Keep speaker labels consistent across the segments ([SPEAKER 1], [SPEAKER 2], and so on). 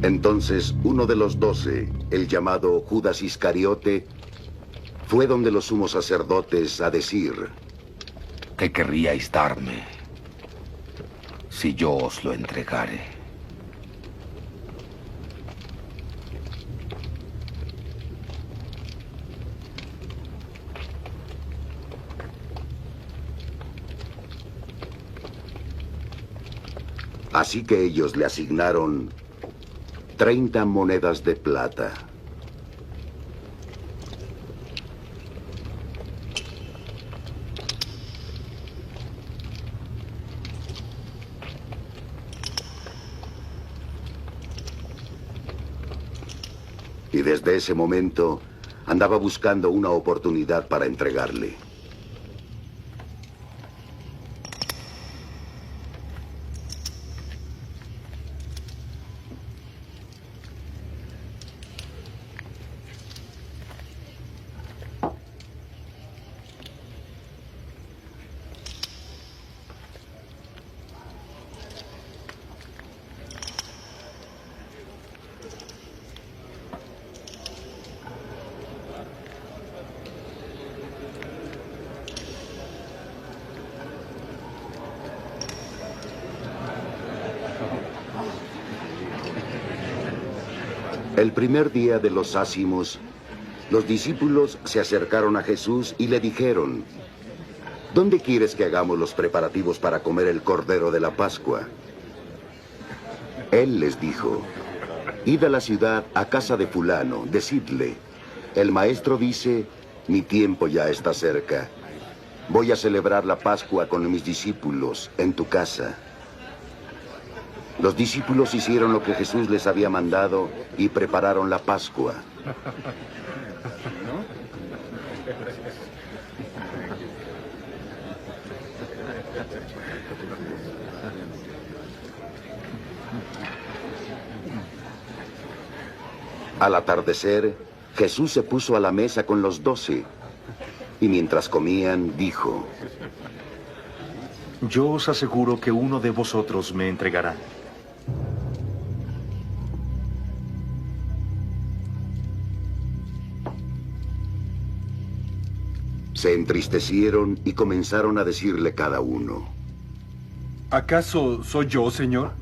[SPEAKER 1] Entonces uno de los 12, el llamado Judas Iscariote, fue donde los sumos sacerdotes a decir:
[SPEAKER 2] ¿Qué querríais darme si yo os lo entregare?
[SPEAKER 1] Así que ellos le asignaron 30 monedas de plata. Y desde ese momento andaba buscando una oportunidad para entregarle. El primer día de los ácimos, los discípulos se acercaron a Jesús y le dijeron: ¿Dónde quieres que hagamos los preparativos para comer el Cordero de la Pascua? Él les dijo: Id a la ciudad, a casa de fulano, decidle: el maestro dice, mi tiempo ya está cerca. Voy a celebrar la Pascua con mis discípulos en tu casa. Los discípulos hicieron lo que Jesús les había mandado y prepararon la Pascua. Al atardecer, Jesús se puso a la mesa con los 12, y mientras comían, dijo:
[SPEAKER 3] Yo os aseguro que uno de vosotros me entregará.
[SPEAKER 1] Se entristecieron y comenzaron a decirle cada uno:
[SPEAKER 4] ¿Acaso soy yo, Señor?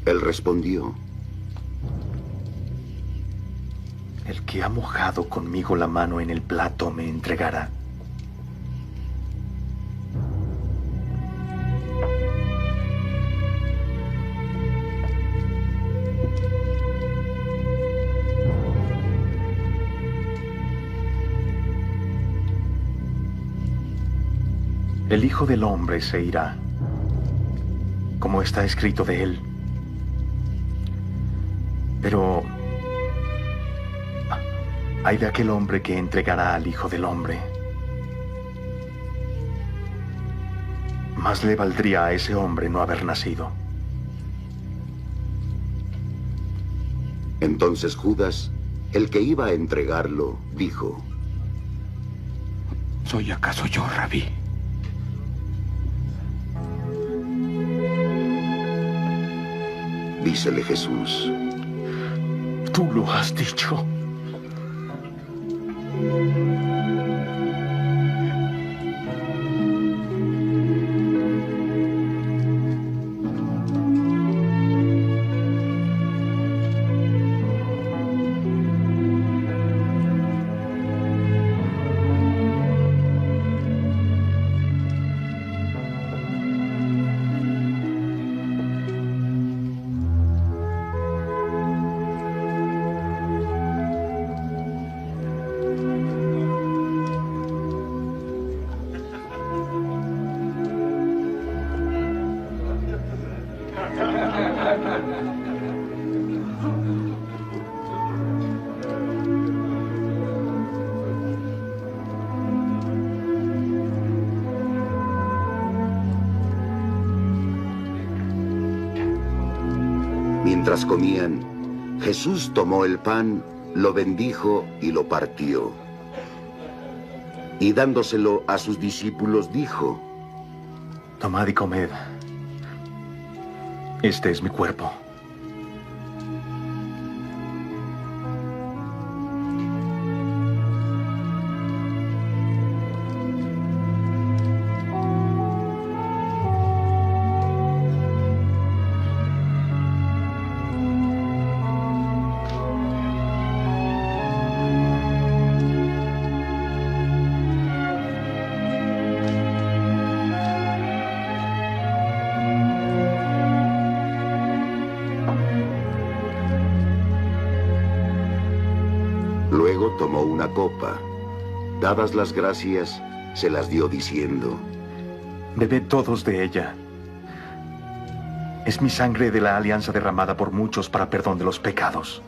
[SPEAKER 1] Él respondió:
[SPEAKER 3] El que ha mojado conmigo la mano en el plato me entregará. El Hijo del Hombre se irá, como está escrito de él. Pero ay de aquel hombre que entregará al Hijo del Hombre. Más le valdría a ese hombre no haber nacido.
[SPEAKER 1] Entonces Judas, el que iba a entregarlo, dijo:
[SPEAKER 2] ¿Soy acaso yo, Rabí?
[SPEAKER 1] Dícele Jesús:
[SPEAKER 3] Tú lo has dicho.
[SPEAKER 1] Mientras comían, Jesús tomó el pan, lo bendijo y lo partió. Y dándoselo a sus discípulos dijo:
[SPEAKER 3] Tomad y comed. Este es mi cuerpo.
[SPEAKER 1] tomó una copa. Dadas las gracias, se las dio diciendo:
[SPEAKER 3] Bebed todos de ella. Es mi sangre de la alianza derramada por muchos para perdón de los pecados.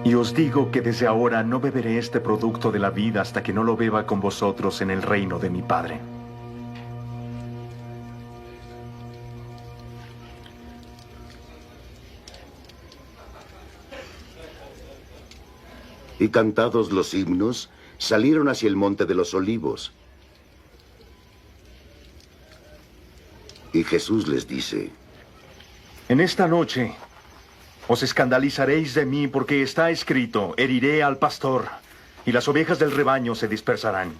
[SPEAKER 3] Y os digo que desde ahora no beberé este producto de la vida hasta que no lo beba con vosotros en el reino de mi Padre.
[SPEAKER 1] Y cantados los himnos, salieron hacia el monte de los olivos. Y Jesús les dice:
[SPEAKER 3] En esta noche os escandalizaréis de mí porque está escrito: heriré al pastor y las ovejas del rebaño se dispersarán.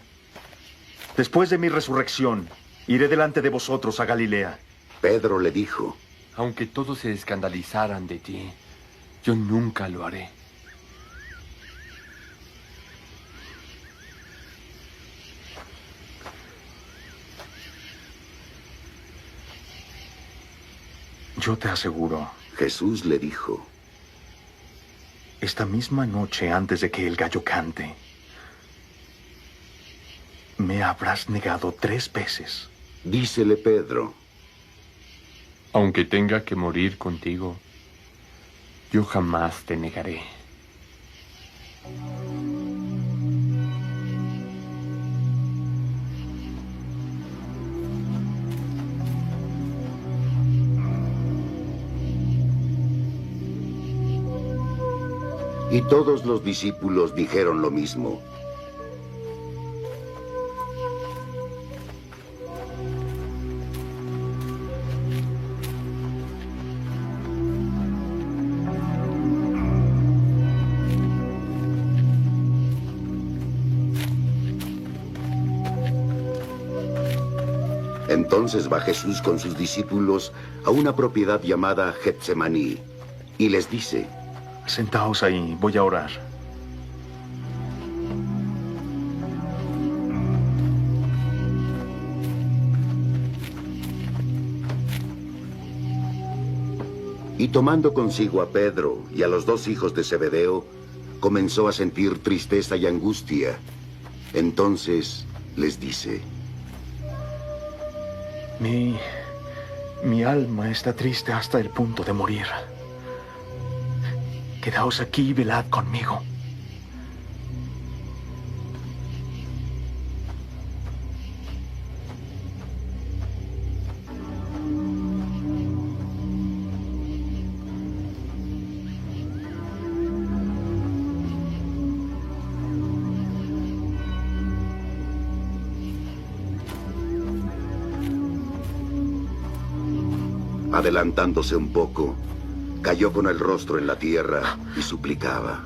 [SPEAKER 3] Después de mi resurrección, iré delante de vosotros a Galilea.
[SPEAKER 1] Pedro le dijo:
[SPEAKER 5] Aunque todos se escandalizaran de ti, yo nunca lo haré.
[SPEAKER 3] Yo te aseguro,
[SPEAKER 1] Jesús le dijo:
[SPEAKER 3] esta misma noche antes de que el gallo cante, me habrás negado 3 veces.
[SPEAKER 1] Dícele Pedro:
[SPEAKER 5] Aunque tenga que morir contigo, yo jamás te negaré.
[SPEAKER 1] Y todos los discípulos dijeron lo mismo. Entonces va Jesús con sus discípulos a una propiedad llamada Getsemaní y les dice:
[SPEAKER 3] Sentaos ahí, voy a orar.
[SPEAKER 1] Y tomando consigo a Pedro y a los 2 hijos de Zebedeo, comenzó a sentir tristeza y angustia. Entonces les dice:
[SPEAKER 3] Mi alma está triste hasta el punto de morir. Quedaos aquí y velad conmigo.
[SPEAKER 1] Adelantándose un poco, cayó con el rostro en la tierra y suplicaba: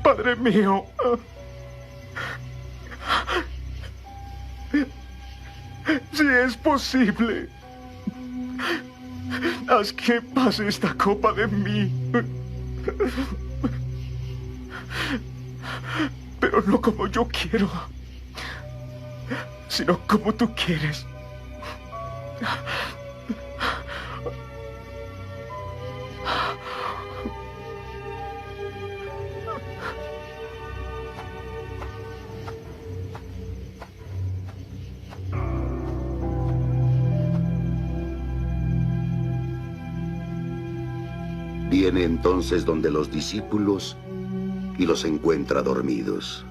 [SPEAKER 3] Padre mío, si es posible, haz que pase esta copa de mí. Pero no como yo quiero, sino como tú quieres.
[SPEAKER 1] Viene entonces donde los discípulos y los encuentra dormidos.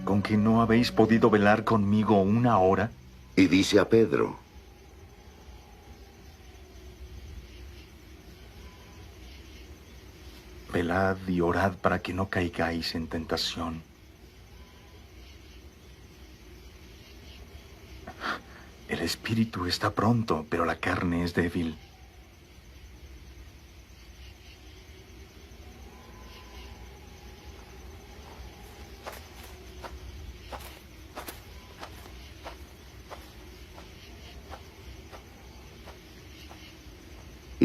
[SPEAKER 3] ¿Con que no habéis podido velar conmigo 1 hora?
[SPEAKER 1] Y dice a Pedro:
[SPEAKER 3] Velad y orad para que no caigáis en tentación. El espíritu está pronto, pero la carne es débil.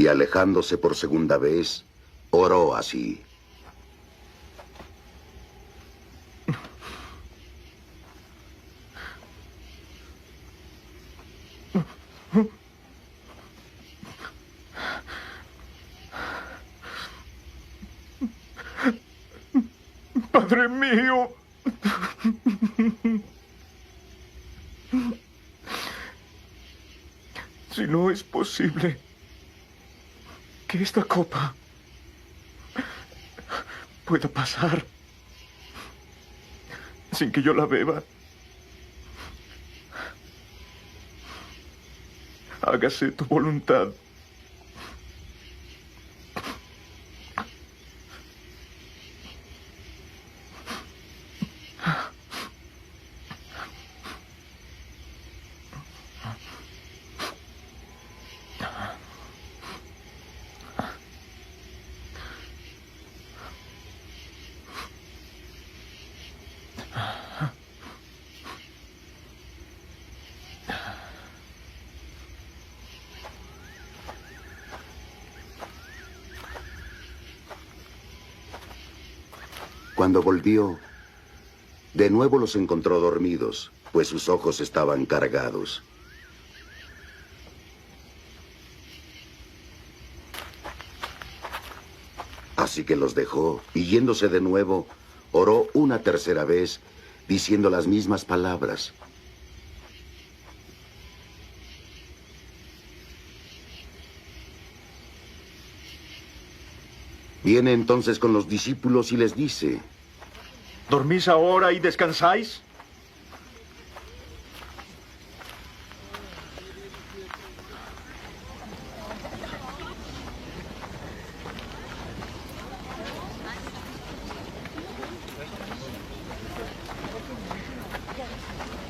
[SPEAKER 1] Y alejándose por segunda vez, oró así.
[SPEAKER 3] Padre mío, si no es posible que esta copa pueda pasar sin que yo la beba, hágase tu voluntad.
[SPEAKER 1] Cuando volvió, de nuevo los encontró dormidos, pues sus ojos estaban cargados. Así que los dejó, y yéndose de nuevo, oró una tercera vez, diciendo las mismas palabras. Viene entonces con los discípulos y les dice:
[SPEAKER 3] ¿Dormís ahora y descansáis?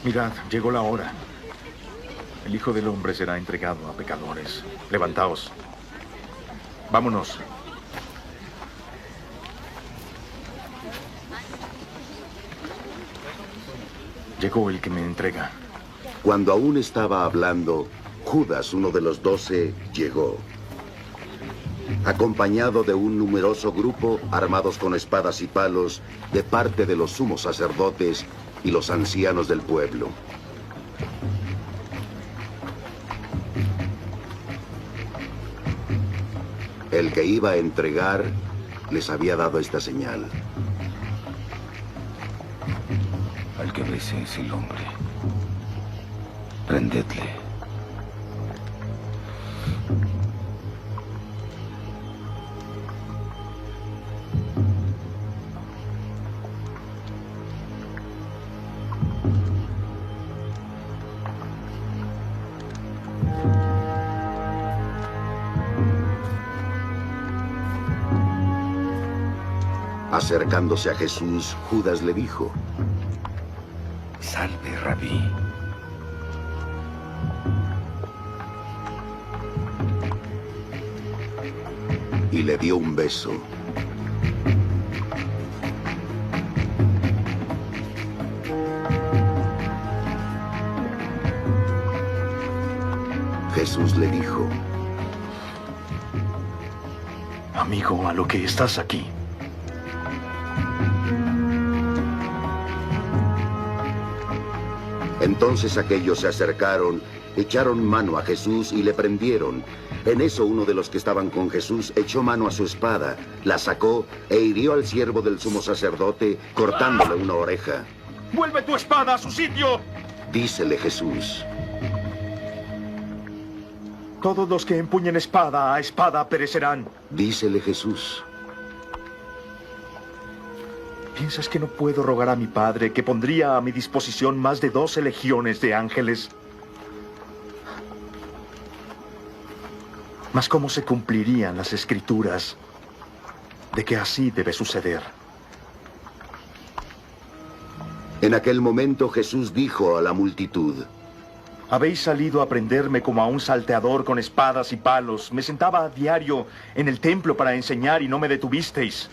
[SPEAKER 3] Mirad, llegó la hora. El Hijo del Hombre será entregado a pecadores. Levantaos. Vámonos. Llegó el que me entrega.
[SPEAKER 1] Cuando aún estaba hablando, Judas, uno de los 12, llegó, acompañado de un numeroso grupo armados con espadas y palos de parte de los sumos sacerdotes y los ancianos del pueblo. El que iba a entregar les había dado esta señal.
[SPEAKER 2] Al que bese es el hombre. Prendedle.
[SPEAKER 1] Acercándose a Jesús, Judas le dijo:
[SPEAKER 2] Salve, Rabí.
[SPEAKER 1] Y le dio un beso. Jesús le dijo:
[SPEAKER 3] Amigo, a lo que estás aquí.
[SPEAKER 1] Entonces aquellos se acercaron, echaron mano a Jesús y le prendieron. En eso uno de los que estaban con Jesús echó mano a su espada, la sacó e hirió al siervo del sumo sacerdote, cortándole una oreja.
[SPEAKER 3] ¡Vuelve tu espada a su sitio!
[SPEAKER 1] Dícele Jesús:
[SPEAKER 3] Todos los que empuñen espada a espada perecerán.
[SPEAKER 1] Dícele Jesús:
[SPEAKER 3] ¿Piensas que no puedo rogar a mi Padre que pondría a mi disposición más de 12 legiones de ángeles? Mas ¿cómo se cumplirían las escrituras de que así debe suceder?
[SPEAKER 1] En aquel momento Jesús dijo a la multitud:
[SPEAKER 3] Habéis salido a prenderme como a un salteador con espadas y palos. Me sentaba a diario en el templo para enseñar y no me detuvisteis.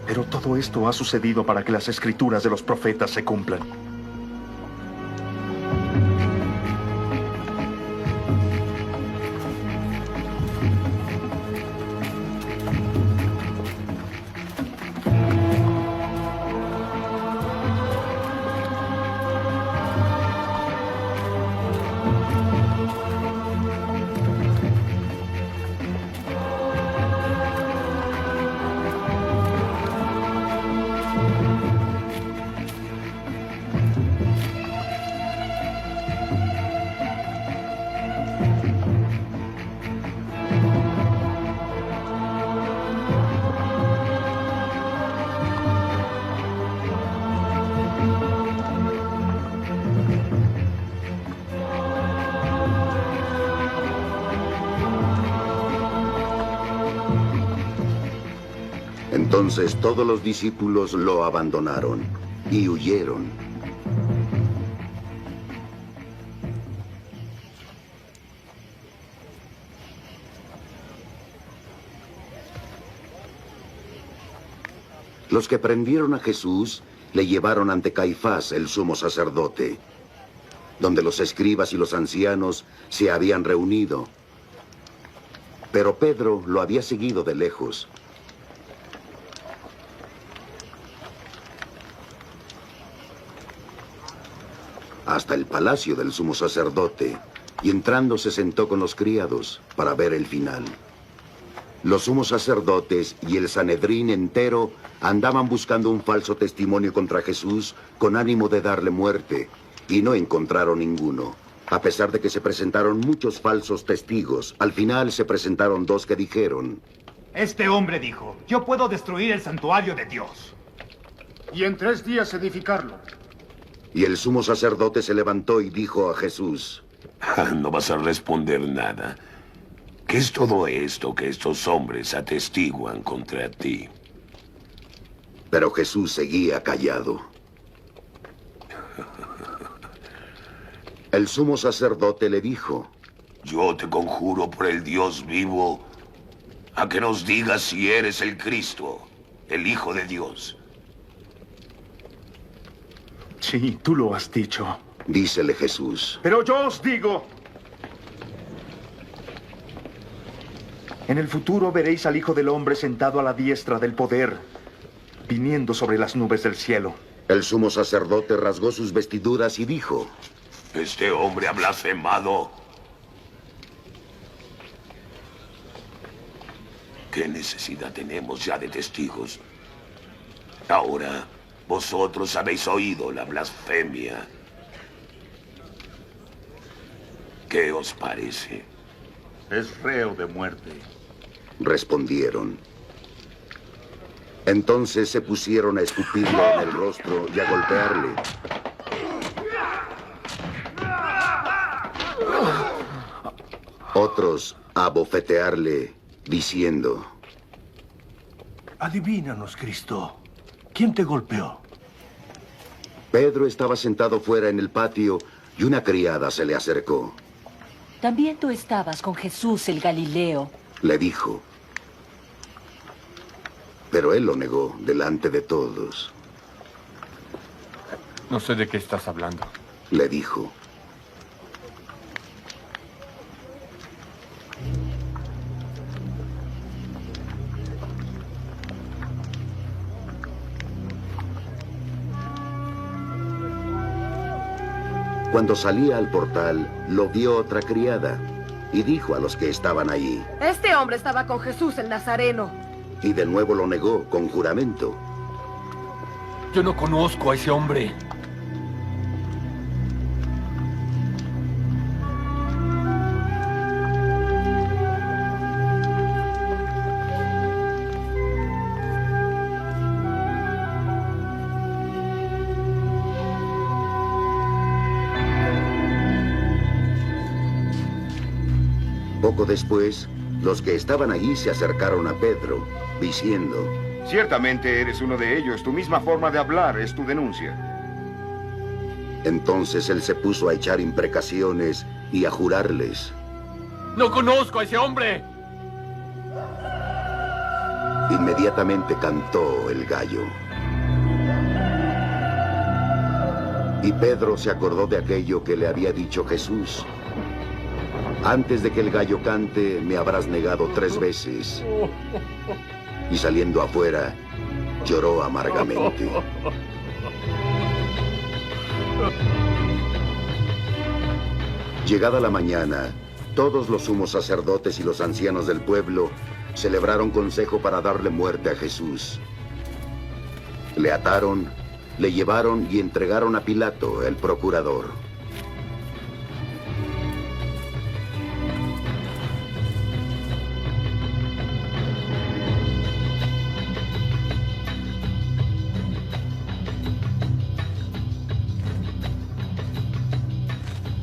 [SPEAKER 3] Pero todo esto ha sucedido para que las escrituras de los profetas se cumplan.
[SPEAKER 1] Entonces todos los discípulos lo abandonaron y huyeron. Los que prendieron a Jesús le llevaron ante Caifás, el sumo sacerdote, donde los escribas y los ancianos se habían reunido. Pero Pedro lo había seguido de lejos. Hasta el palacio del sumo sacerdote, y entrando se sentó con los criados para ver el final. Los sumos sacerdotes y el Sanedrín entero andaban buscando un falso testimonio contra Jesús con ánimo de darle muerte, y no encontraron ninguno. A pesar de que se presentaron muchos falsos testigos, al final se presentaron 2 que dijeron:
[SPEAKER 6] Este hombre dijo, yo puedo destruir el santuario de Dios.
[SPEAKER 7] Y en 3 días edificarlo.
[SPEAKER 1] Y el sumo sacerdote se levantó y dijo a Jesús:
[SPEAKER 8] No vas a responder nada. ¿Qué es todo esto que estos hombres atestiguan contra ti?
[SPEAKER 1] Pero Jesús seguía callado. El sumo sacerdote le dijo:
[SPEAKER 8] Yo te conjuro por el Dios vivo a que nos digas si eres el Cristo, el Hijo de Dios.
[SPEAKER 3] Sí, tú lo has dicho.
[SPEAKER 1] Dícele Jesús:
[SPEAKER 3] Pero yo os digo, en el futuro veréis al Hijo del Hombre sentado a la diestra del poder, viniendo sobre las nubes del cielo.
[SPEAKER 1] El sumo sacerdote rasgó sus vestiduras y dijo:
[SPEAKER 8] Este hombre ha blasfemado. ¿Qué necesidad tenemos ya de testigos? Ahora, vosotros habéis oído la blasfemia. ¿Qué os parece?
[SPEAKER 7] Es reo de muerte.
[SPEAKER 1] Respondieron. Entonces se pusieron a escupirlo en el rostro y a golpearle. Otros a bofetearle, diciendo:
[SPEAKER 6] Adivínanos, Cristo. ¿Quién te golpeó?
[SPEAKER 1] Pedro estaba sentado fuera en el patio y una criada se le acercó.
[SPEAKER 9] También tú estabas con Jesús el Galileo.
[SPEAKER 1] Le dijo. Pero él lo negó delante de todos.
[SPEAKER 5] No sé de qué estás hablando.
[SPEAKER 1] Le dijo: Cuando salía al portal, lo vio otra criada y dijo a los que estaban allí.
[SPEAKER 10] Este hombre estaba con Jesús el Nazareno.
[SPEAKER 1] Y de nuevo lo negó con juramento.
[SPEAKER 5] Yo no conozco a ese hombre.
[SPEAKER 1] Poco después, los que estaban allí se acercaron a Pedro, diciendo:
[SPEAKER 11] Ciertamente eres uno de ellos. Tu misma forma de hablar es tu denuncia.
[SPEAKER 1] Entonces él se puso a echar imprecaciones y a jurarles.
[SPEAKER 5] ¡No conozco a ese hombre!
[SPEAKER 1] Inmediatamente cantó el gallo. Y Pedro se acordó de aquello que le había dicho Jesús: Antes de que el gallo cante, me habrás negado 3 veces. Y saliendo afuera, lloró amargamente. Llegada la mañana, todos los sumos sacerdotes y los ancianos del pueblo celebraron consejo para darle muerte a Jesús. Le ataron, le llevaron y entregaron a Pilato, el procurador.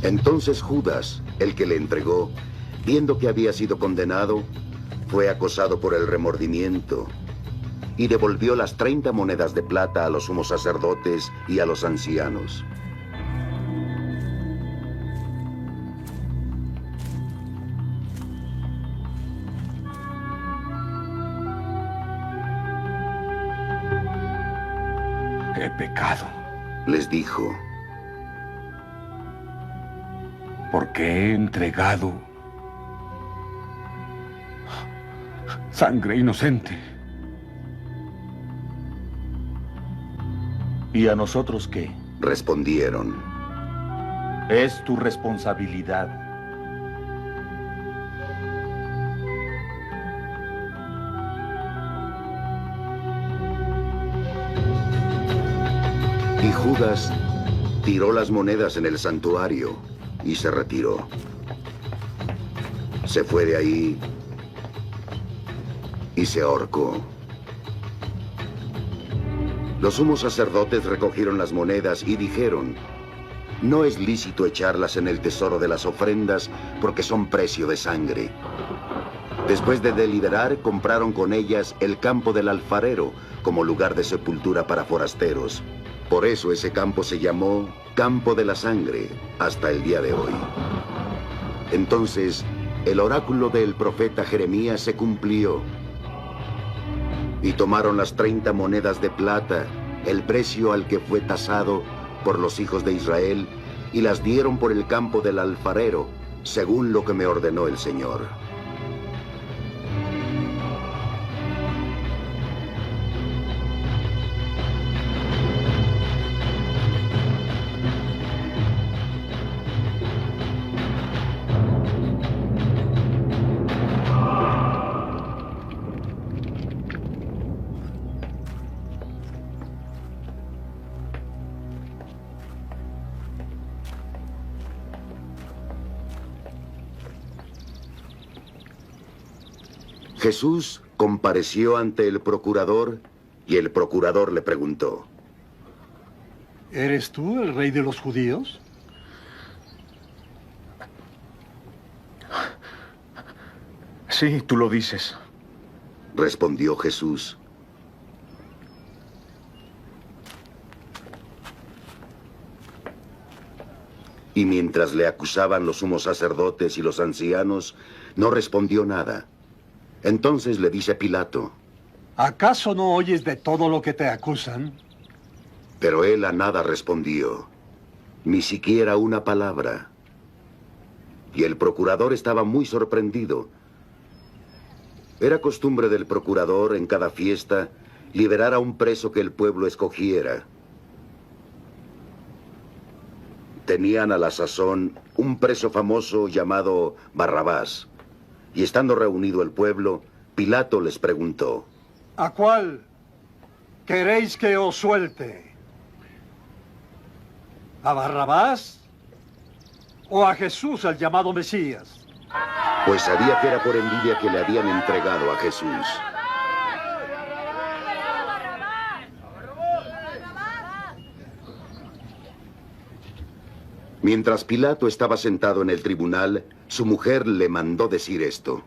[SPEAKER 1] Entonces Judas, el que le entregó, viendo que había sido condenado, fue acosado por el remordimiento y devolvió las 30 monedas de plata a los sumos sacerdotes y a los ancianos.
[SPEAKER 2] He pecado
[SPEAKER 1] Les dijo,
[SPEAKER 2] porque he entregado sangre inocente.
[SPEAKER 7] ¿Y a nosotros qué?
[SPEAKER 1] respondieron.
[SPEAKER 7] Es tu responsabilidad.
[SPEAKER 1] Y Judas tiró las monedas en el santuario y se retiró. Se fue de ahí y se ahorcó. Los sumos sacerdotes recogieron las monedas y dijeron, no es lícito echarlas en el tesoro de las ofrendas porque son precio de sangre. Después de deliberar, compraron con ellas el campo del alfarero como lugar de sepultura para forasteros. Por eso ese campo se llamó Campo de la Sangre hasta el día de hoy. Entonces, el oráculo del profeta Jeremías se cumplió. Y tomaron las 30 monedas de plata, el precio al que fue tasado por los hijos de Israel, y las dieron por el campo del alfarero, según lo que me ordenó el Señor. Jesús compareció ante el procurador y el procurador le preguntó,
[SPEAKER 4] ¿eres tú el rey de los judíos?
[SPEAKER 3] Sí, tú lo dices.
[SPEAKER 1] respondió Jesús. Y mientras le acusaban los sumos sacerdotes y los ancianos, no respondió nada. Entonces le dice Pilato,
[SPEAKER 4] ¿acaso no oyes de todo lo que te acusan?
[SPEAKER 1] pero él a nada respondió, ni siquiera una palabra. Y el procurador estaba muy sorprendido. Era costumbre del procurador en cada fiesta liberar a un preso que el pueblo escogiera. Tenían a la sazón un preso famoso llamado Barrabás. Y estando reunido el pueblo, Pilato les preguntó,
[SPEAKER 4] ¿a cuál queréis que os suelte? ¿A Barrabás o a Jesús, el llamado Mesías?
[SPEAKER 1] pues sabía que era por envidia que le habían entregado a Jesús. Mientras Pilato estaba sentado en el tribunal, su mujer le mandó decir esto.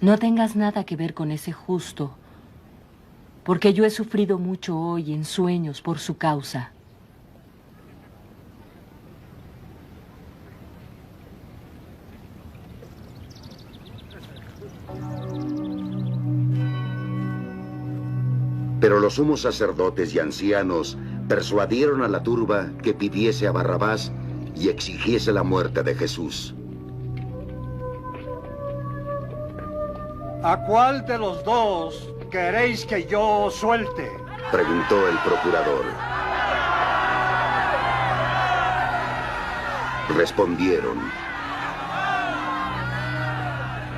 [SPEAKER 9] No tengas nada que ver con ese justo, porque yo he sufrido mucho hoy en sueños por su causa.
[SPEAKER 1] Pero los sumos sacerdotes y ancianos persuadieron a la turba que pidiese a Barrabás y exigiese la muerte de Jesús.
[SPEAKER 4] ¿A cuál de los dos queréis que yo suelte?
[SPEAKER 1] Preguntó el procurador. Respondieron.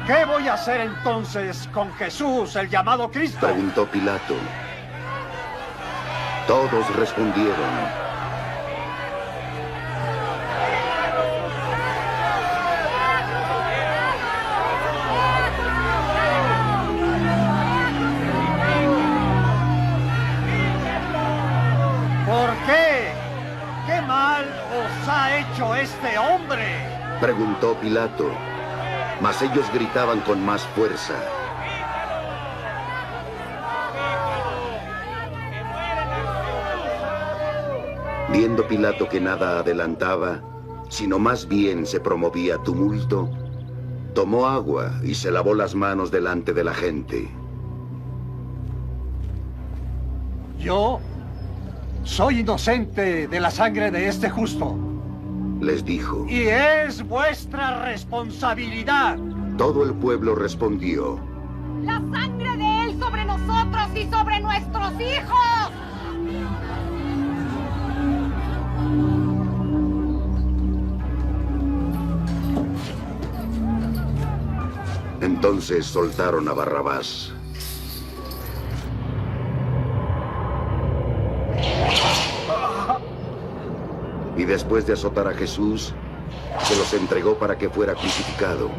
[SPEAKER 4] ¿Qué voy a hacer entonces con Jesús, el llamado Cristo?
[SPEAKER 1] Preguntó Pilato. Todos respondieron.
[SPEAKER 4] ¿Por qué? ¿Qué mal os ha hecho este hombre?
[SPEAKER 1] Preguntó Pilato. Mas ellos gritaban con más fuerza. Viendo Pilato que nada adelantaba, sino más bien se promovía tumulto, tomó agua y se lavó las manos delante de la gente.
[SPEAKER 4] Yo soy inocente de la sangre de este justo.
[SPEAKER 1] Les dijo.
[SPEAKER 4] Y es vuestra responsabilidad.
[SPEAKER 1] Todo el pueblo respondió.
[SPEAKER 10] La sangre de él sobre nosotros y sobre nuestros hijos.
[SPEAKER 1] Entonces soltaron a Barrabás. Y después de azotar a Jesús, se los entregó para que fuera crucificado.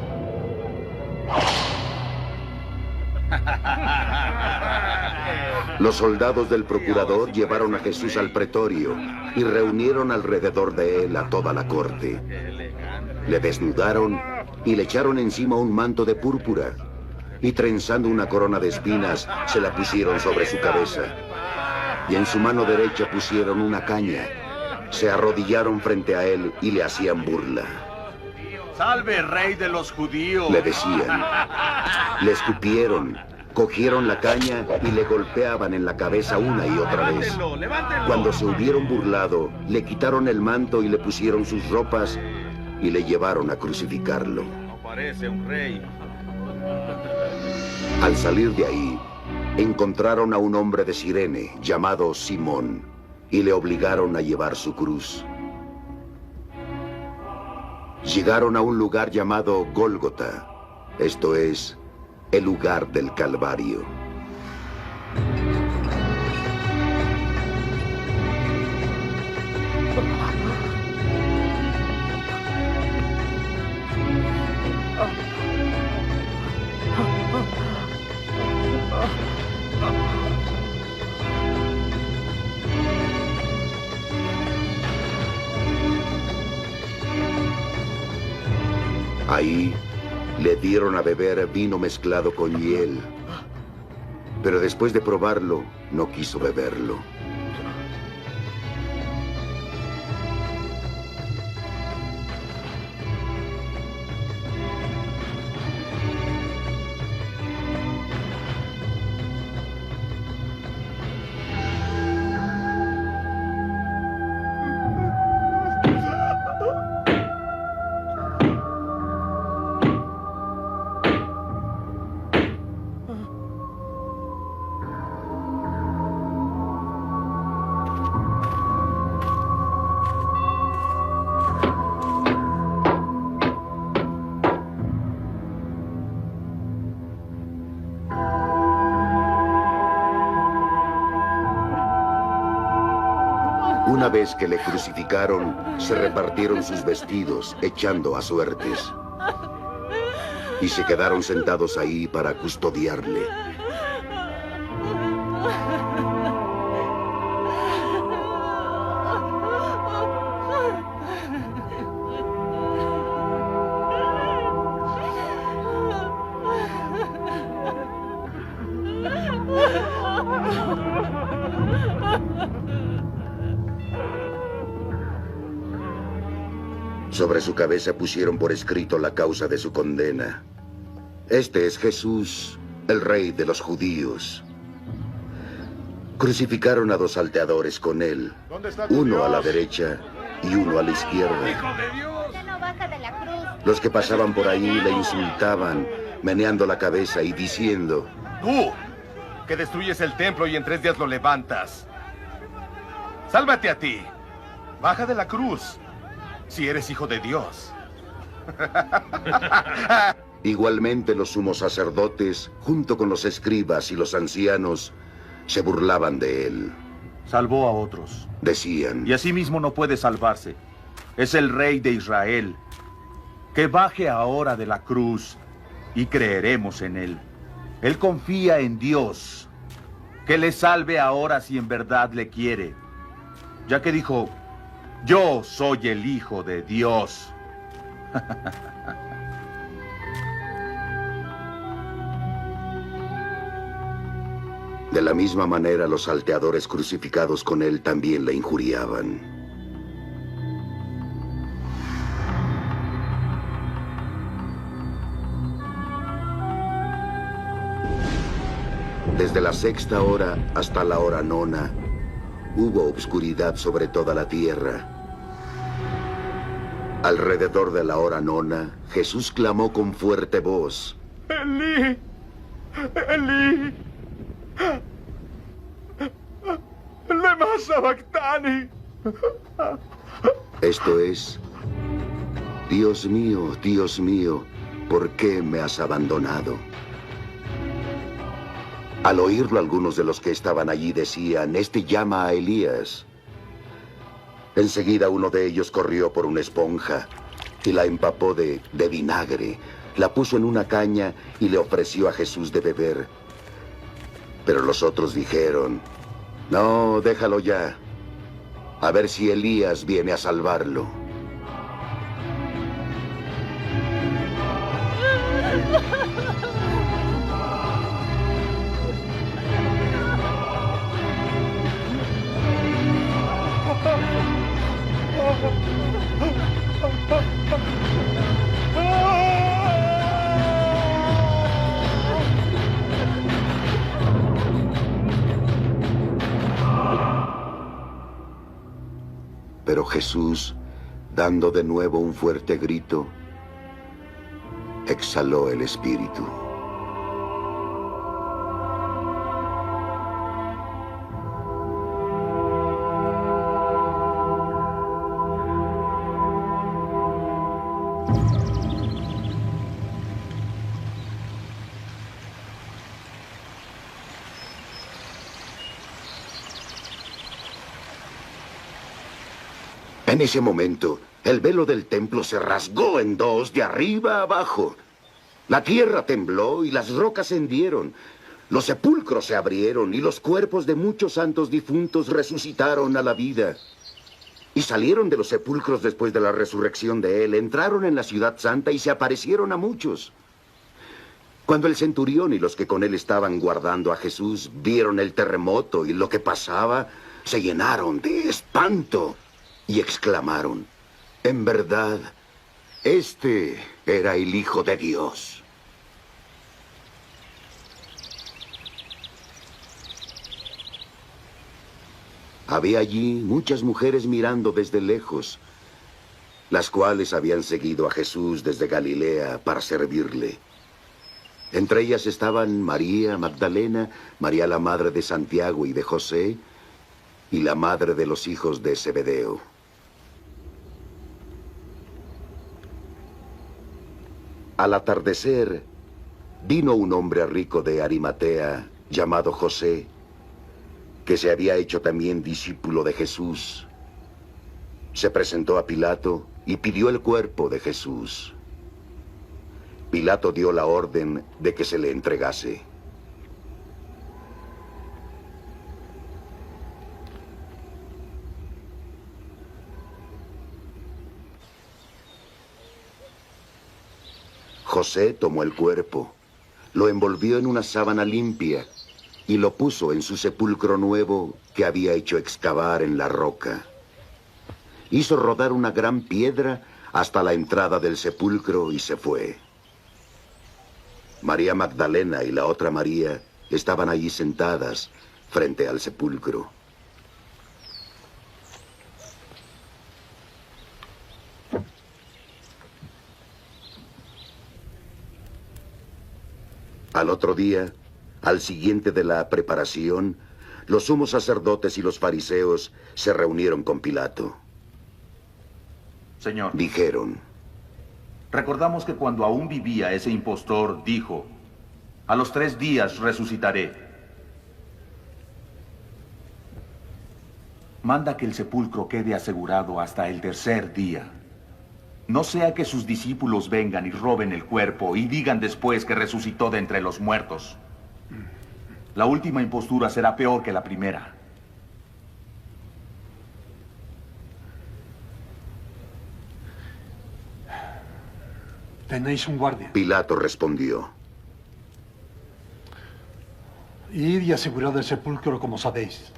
[SPEAKER 1] Los soldados del procurador llevaron a Jesús al pretorio y reunieron alrededor de él a toda la corte. Le desnudaron y le echaron encima un manto de púrpura, y trenzando una corona de espinas, se la pusieron sobre su cabeza. Y en su mano derecha pusieron una caña. Se arrodillaron frente a él y le hacían burla.
[SPEAKER 7] ¡Salve, rey de los judíos!
[SPEAKER 1] Le decían. Le escupieron, cogieron la caña y le golpeaban en la cabeza una y otra vez. Cuando se hubieron burlado, le quitaron el manto y le pusieron sus ropas y le llevaron a crucificarlo.
[SPEAKER 7] No parece un rey.
[SPEAKER 1] Al salir de ahí, encontraron a un hombre de Cirene llamado Simón y le obligaron a llevar su cruz. Llegaron a un lugar llamado Gólgota, esto es, el lugar del Calvario. Ahí le dieron a beber vino mezclado con hiel, pero después de probarlo, no quiso beberlo. Una vez que le crucificaron, se repartieron sus vestidos, echando a suertes. Y se quedaron sentados ahí para custodiarle. Sobre su cabeza pusieron por escrito la causa de su condena. Este es Jesús, el rey de los judíos. Crucificaron a 2 salteadores con él, uno a la derecha y uno a la izquierda. Los que pasaban por ahí le insultaban, meneando la cabeza y diciendo:
[SPEAKER 7] ¡Tú, que destruyes el templo y en 3 días lo levantas! ¡Sálvate a ti! ¡Baja de la cruz! Si eres hijo de Dios.
[SPEAKER 1] Igualmente los sumos sacerdotes, junto con los escribas y los ancianos, se burlaban de él.
[SPEAKER 3] Salvó a otros.
[SPEAKER 1] Decían:
[SPEAKER 3] Y asimismo no puede salvarse. Es el rey de Israel. Que baje ahora de la cruz y creeremos en él. Él confía en Dios. Que le salve ahora si en verdad le quiere. Ya que dijo: yo soy el Hijo de Dios.
[SPEAKER 1] De la misma manera, los salteadores crucificados con él también le injuriaban. Desde la 6ª hora hasta la hora 9, hubo obscuridad sobre toda la tierra. Alrededor de la hora 9, Jesús clamó con fuerte voz:
[SPEAKER 3] Elí, Elí, lema sabactani.
[SPEAKER 1] Esto es: Dios mío, ¿por qué me has abandonado? Al oírlo, algunos de los que estaban allí decían: este llama a Elías. Enseguida uno de ellos corrió por una esponja y la empapó de vinagre, la puso en una caña y le ofreció a Jesús de beber. Pero los otros dijeron: no, déjalo ya, a ver si Elías viene a salvarlo. Pero Jesús, dando de nuevo un fuerte grito, exhaló el espíritu. En ese momento, el velo del templo se rasgó en dos, de arriba a abajo. La tierra tembló y las rocas se hendieron. Los sepulcros se abrieron y los cuerpos de muchos santos difuntos resucitaron a la vida. Y salieron de los sepulcros después de la resurrección de él, entraron en la ciudad santa y se aparecieron a muchos. Cuando el centurión y los que con él estaban guardando a Jesús vieron el terremoto y lo que pasaba, se llenaron de espanto y exclamaron: en verdad, este era el Hijo de Dios. Había allí muchas mujeres mirando desde lejos, las cuales habían seguido a Jesús desde Galilea para servirle. Entre ellas estaban María Magdalena, María la madre de Santiago y de José, y la madre de los hijos de Zebedeo. Al atardecer, vino un hombre rico de Arimatea, llamado José, que se había hecho también discípulo de Jesús. Se presentó a Pilato y pidió el cuerpo de Jesús. Pilato dio la orden de que se le entregase. José tomó el cuerpo, lo envolvió en una sábana limpia y lo puso en su sepulcro nuevo que había hecho excavar en la roca. Hizo rodar una gran piedra hasta la entrada del sepulcro y se fue. María Magdalena y la otra María estaban allí sentadas frente al sepulcro. Al otro día, al siguiente de la preparación, los sumos sacerdotes y los fariseos se reunieron con Pilato.
[SPEAKER 12] Señor,
[SPEAKER 1] dijeron:
[SPEAKER 12] recordamos que cuando aún vivía ese impostor, dijo: a los 3 días resucitaré. Manda que el sepulcro quede asegurado hasta el 3er día. No sea que sus discípulos vengan y roben el cuerpo y digan después que resucitó de entre los muertos. La última impostura será peor que la primera.
[SPEAKER 4] Tenéis un guardia.
[SPEAKER 1] Pilato respondió:
[SPEAKER 4] Id y asegurad el sepulcro como sabéis.